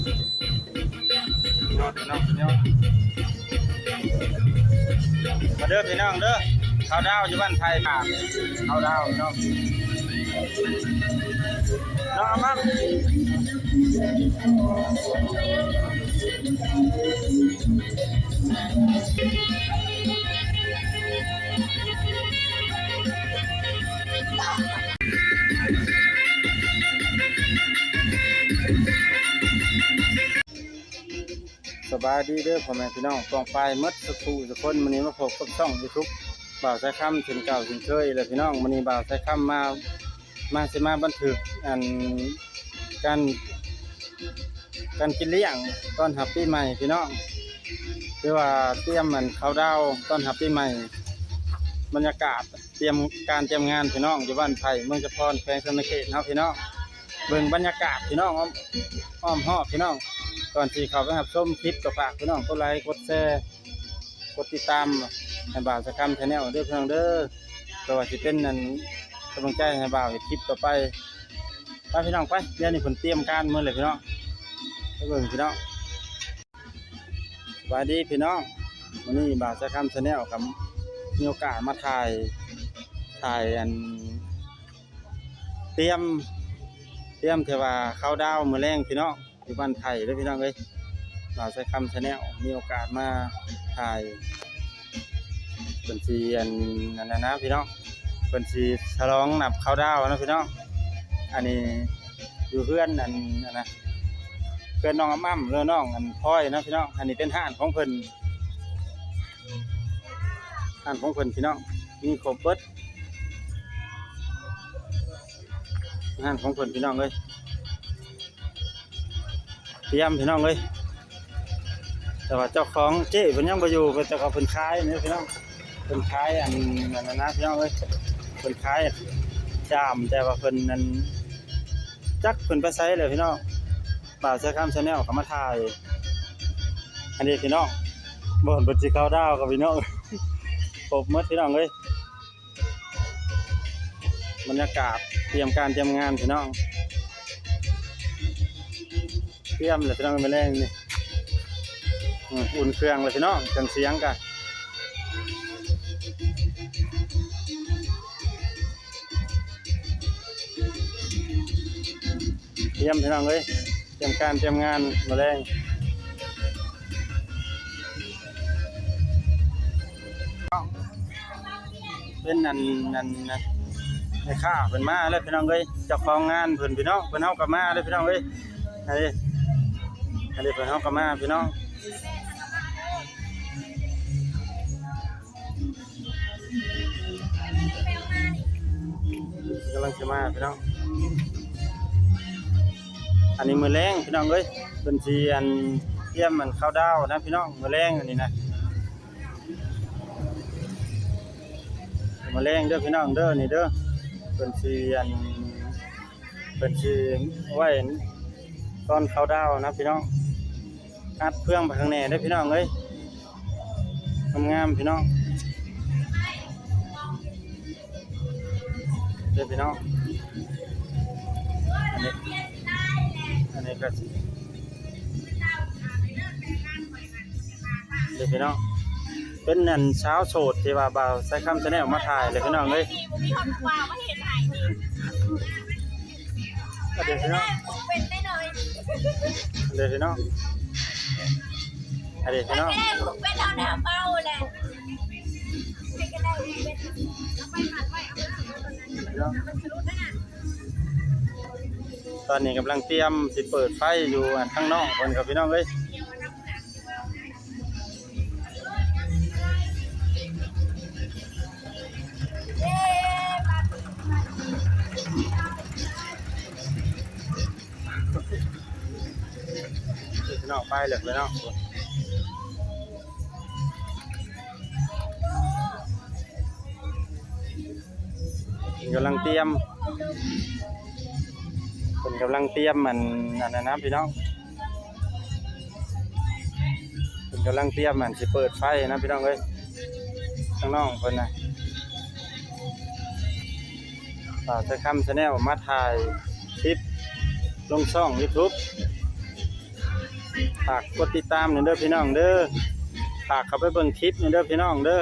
มาเด้อพี่น้องเด้อข้าวดาวอยู่บ้านไทยค่ะข้าวดาวน้องอามั่งสบายดีเด้อพ่อแม่พี่น้องกองไฟมัดสักครู่สักคนวันนี้มาพบกับช่อง YouTube บ่าวสายค่ำถึงเก่าถึงเคยเลยพี่น้องวันนี้บ่าวสายค่ำมาสิมาบันทึกการกินเลี้ยงต้อนรับปีใหม่พี่น้องคือว่าเตรียมมันข้าวดาวต้อนรับปีใหม่บรรยากาศเตรียมงานพี่น้องอยู่บ้านไผ่เมืองเจพรแขวงสนเขตเฮาพี่น้องเบิ่งบรรยากาศพี่น้องอ้อมหอบพี่น้องก่อนที่เขาไปรับชมคลิปก็ฝากพี่น้องกดไลค์กดแชร์กดติดตามให้บ่าวสายค่ำ Channel เด้อพี่น้องเด้อก็ว่าสิเป็นนั่นกำลังใจให้บ่าวคลิปต่อไปพี่น้องไปเดี๋ยวนี้ผมเตรียมการมื้อเลยพี่น้องไปเบิ่งพี่น้องสวัสดีพี่น้องวันนี้บ่าวสายค่ำ Channel กับมีโอกาสมาถ่ายอันเตรียมเทว่าข้าวดาวมื้อแรงพี่น้องอยู่บ้านไทยเด้อพี่น้องเอ้ยบ่าวสายค่ำ Channel มีโอกาสมาถ่ายเป็นสีอันนั้นนะพี่น้องเป็นสีฉลองนับข้าวดาวนะพี่น้องอันนี้อยู่เพื่อนอันนะเพื่อนน้องอ้ำเรือน้องอันพ้อยนะพี่น้องอันนี้เป็นห้านของเพิ่นพี่น้องมีครบเบิดห้านของเพิ่นพี่น้องเลยเตรียมพี่น้องเลยแต่ว่าเจ้าของเจ๊เพิ่นยังบ่อยู่เพิ่นจะเอาเพิ่นขายนี่พี่น้องเพิ่นขายอันนั้นนะพี่น้องเอ้ยเพิ่นขายจามแต่ว่าเพิ่นนั้นจักเพิ่นไปไสเลยพี่น้องบ่าวสายค่ำ Channel ก็มาถ่ายอันนี้พี่น้องบ่อนเพิ่นสิเข้าดาวกับพี่น้องครบหมดพี่น้องเอ้ยบรรยากาศเตรียมงานพี่น้องเตรียมเลยพี่น้องมาแรงนี่อุ่นเครื่องเลยพี่น้องเครื่องเสียงกันเตรียมพี่น้องเลยเตรียมงานมาแรงเป็นนั่นไอ้ข้าเป็นมาเลยพี่น้องเลยเจ้าของงานเพิ่นพี่น้องเพิ่นเฮากับมาเลยพี่น้องเลยอันนี้เพิ่นเฮากับมาพี่น้องกำลังจะมาพี่น้องอันนี้มือแรงพี่น้องเอ้ยเป็นสีอันเยี่ยมมันข้าวดาวนะพี่น้องมือแรงอันนี้นะมือแรงเด้อพี่น้องเด้อนี่เด้อเป็นสีไว้ตอนข้าวดาวนะพี่น้องอัดเพื่องไปข้างในเด้อพี่น้องเอ้ยงามพี่น้องเด้อพี่น้องอันนี้ก็เด้อพี่น้องเป็นนั่นเช้าโสดที่ว่าบ่าวสายค่ำ Channel มาถ่ายเลยพี่น้องเลยมีคนว้าวมาเห็นถ่ายนี่เดี๋ยวพี่น้องเป็นได้เลยเดี๋ยวพี่น้องเดี๋ยวพี่น้องเป็นเอาหน้าเมาแหละเป็นกันได้เป็นเอาไปหัดไว้เอาตอนนี้กำลังเตรียมสิเปิดไฟอยู่ข้างนอกคนกับพี่น้องเลยพี่น้องไปเลยพี่น้องกำลังเตรียมคนกำลังเตรียมมันนะพี่น้องคนกำลังเตรียมมันสิเปิดไฟนะพี่น้องเลยข้างนอกคนนะบ่าวสายค่ำ Channel มาถ่ายคลิปลงช่อง YouTube ฝากกดติดตามหน่อยเด้อพี่น้องเด้อฝากเข้าไปเบิ่งคลิปหน่อยเด้อพี่น้องเด้อ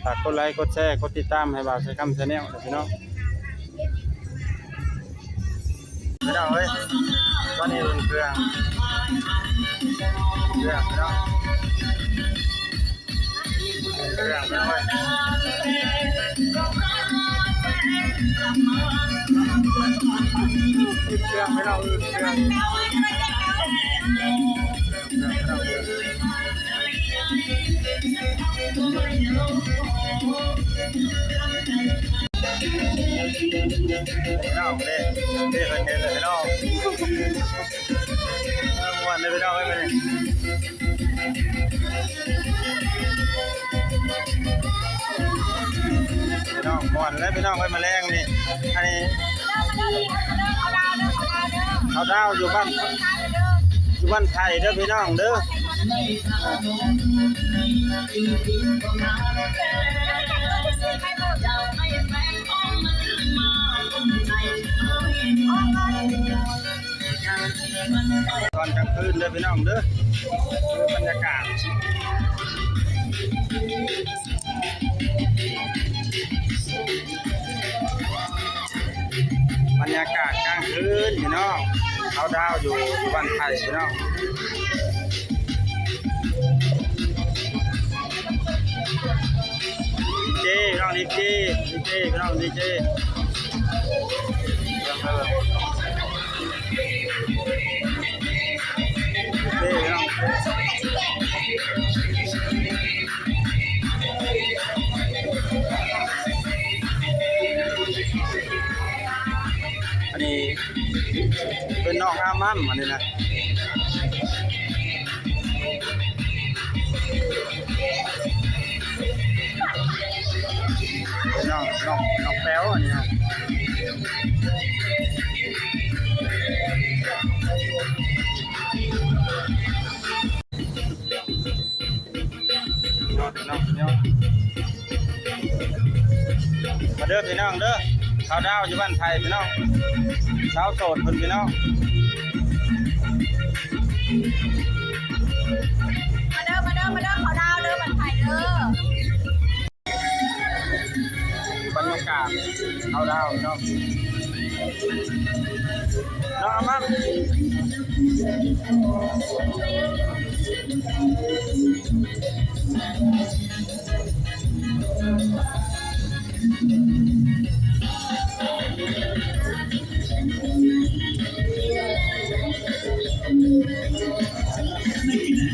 ฝากกดไลค์กดแชร์กดติดตามให้บ่าวใช้คำชาแนลเด้อพี่น้องพี่น้องเอ้ยตอนนี้อุ่นเครื่องพี่น้องเครื่องพี่น้องเอ้ยเครื่องพี่น้องเครื่องพี่น้องเด้พี่เคยเห็นเลยพี่น้องม่วนเลยพี่น้องเอ้ยไปนี่พี่น้องม่วนเลยพี่น้องเอ้ยมาแรงนี่อันนี้เขาดาวอยู่บ้านไทยเด้อพี่น้องเด้อตอนกลางคืนเด้อพี่น้องเด้อบรรยากาศกลางคืนพี่น้องเขาดาวอยู่บ้านไทยพี่น้องดีเจพี่น้องดีเจพี่น้องดีเจพี่น้องอันนี้เป็นน้องอามั่มอันนี้นะเป็นน้องแป๊วอันนี้นะมาเด้อพี่น้องเด้อข้าวดาวอยู่บ้านไทยพี่น้องสาวโสดเพิ่นพี่น้องมาเด้อขอดาวเด้อบันไทยเด้อบ รรยากาศข้าวดาวพี่น้องน้องอามั่ม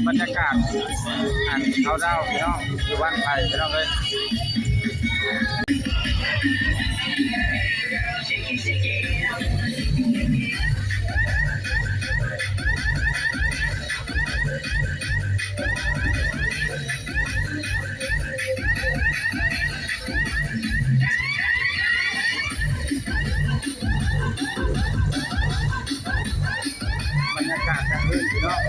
บรรยากาศเขาดาวพี่น้องอยู่บ้านไทยพี่น้องเลยบรรยากาศกลางคืนพี่น้อง